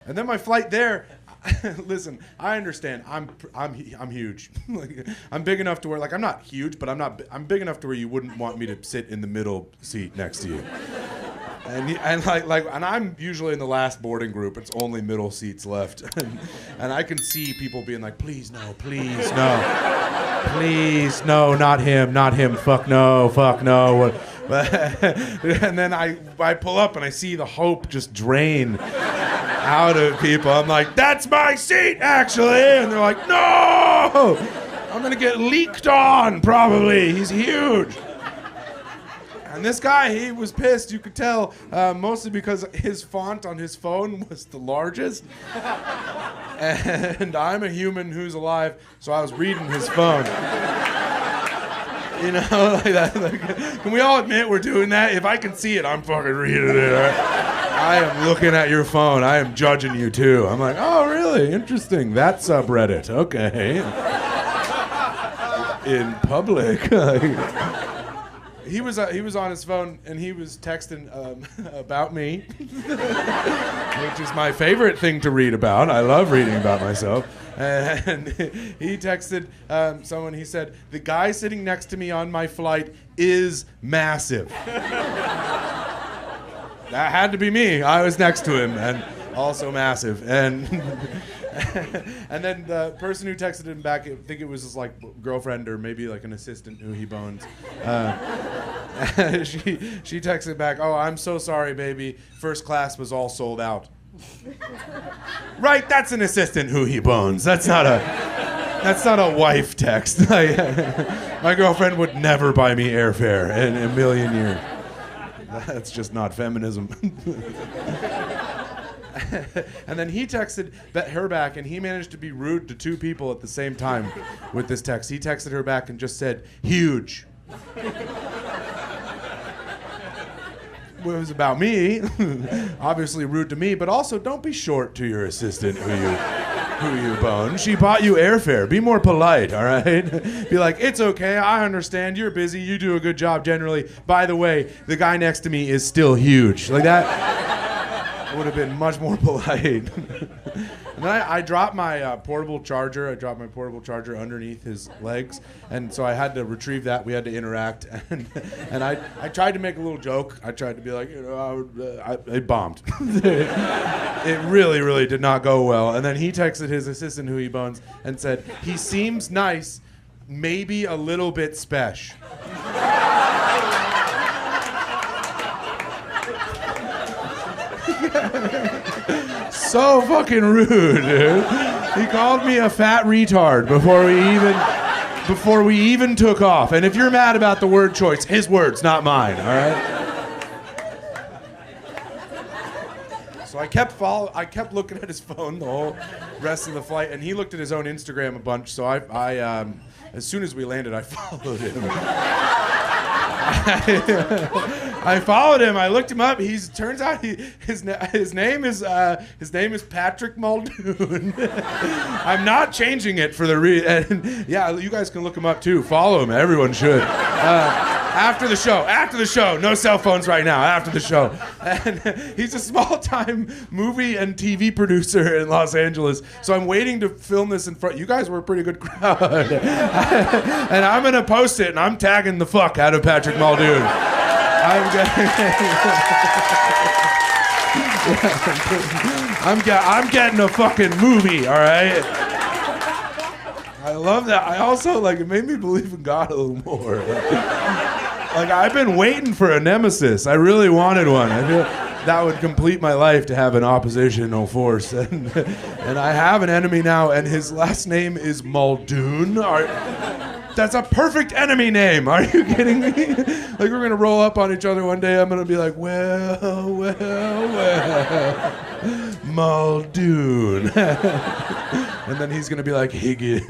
And then my flight there, listen, I understand. I'm huge. Like, I'm big enough to where, like, I'm not huge, but I'm big enough to where you wouldn't want me to sit in the middle seat next to you. And I'm usually in the last boarding group. It's only middle seats left, and I can see people being like, please no, please no, not him, fuck no. And then I pull up and I see the hope just drain out of people. I'm like, that's my seat, actually. And they're like, no! I'm gonna get leaked on, probably. He's huge. And this guy, he was pissed, you could tell, mostly because his font on his phone was the largest. And I'm a human who's alive, so I was reading his phone. You know, like that. Like, can we all admit we're doing that? If I can see it, I'm fucking reading it. Right? I am looking at your phone. I am judging you too. I'm like, oh, really? Interesting. That subreddit. Okay. In public. He was on his phone and he was texting about me, which is my favorite thing to read about. I love reading about myself. And he texted someone. He said, "The guy sitting next to me on my flight is massive." That had to be me. I was next to him and also massive. And and then the person who texted him back, I think it was his like girlfriend or maybe like an assistant who he bones. She texted back, "Oh, I'm so sorry, baby. First class was all sold out." Right, that's an assistant who he bones. That's not a wife text. My girlfriend would never buy me airfare in a million years. That's just not feminism. And then he texted her back, and he managed to be rude to two people at the same time with this text. He texted her back and just said, "Huge." Well, it was about me, obviously rude to me, but also don't be short to your assistant who you bone. She bought you airfare. Be more polite, all right? Be like, "It's okay, I understand, you're busy, you do a good job generally. By the way, the guy next to me is still huge." Like that would have been much more polite. And then I dropped my portable charger. I dropped my portable charger underneath his legs, and so I had to retrieve that. We had to interact, and I tried to make a little joke. I tried to be like, it bombed. It really, really did not go well. And then he texted his assistant, who he bones, and said, "He seems nice, maybe a little bit spesh." So fucking rude, dude. He called me a fat retard before we even took off. And if you're mad about the word choice, his words, not mine, all right? So I kept looking at his phone the whole rest of the flight, and he looked at his own Instagram a bunch, so I as soon as we landed, I followed him. I followed him. I looked him up. Turns out his name is Patrick Muldoon. I'm not changing it for the yeah, you guys can look him up too. Follow him. Everyone should. After the show. No cell phones right now. After the show. And he's a small-time movie and TV producer in Los Angeles. So I'm waiting to film this in front. You guys were a pretty good crowd. And I'm gonna post it, and I'm tagging the fuck out of Patrick Muldoon. I'm getting a fucking movie, all right? I love that. I also, it made me believe in God a little more. I've been waiting for a nemesis. I really wanted one. I feel that would complete my life to have an oppositional force. And I have an enemy now, and his last name is Muldoon. That's a perfect enemy name. Are you kidding me? We're going to roll up on each other one day. I'm going to be like, well, Muldoon. And then he's going to be like, Higgins.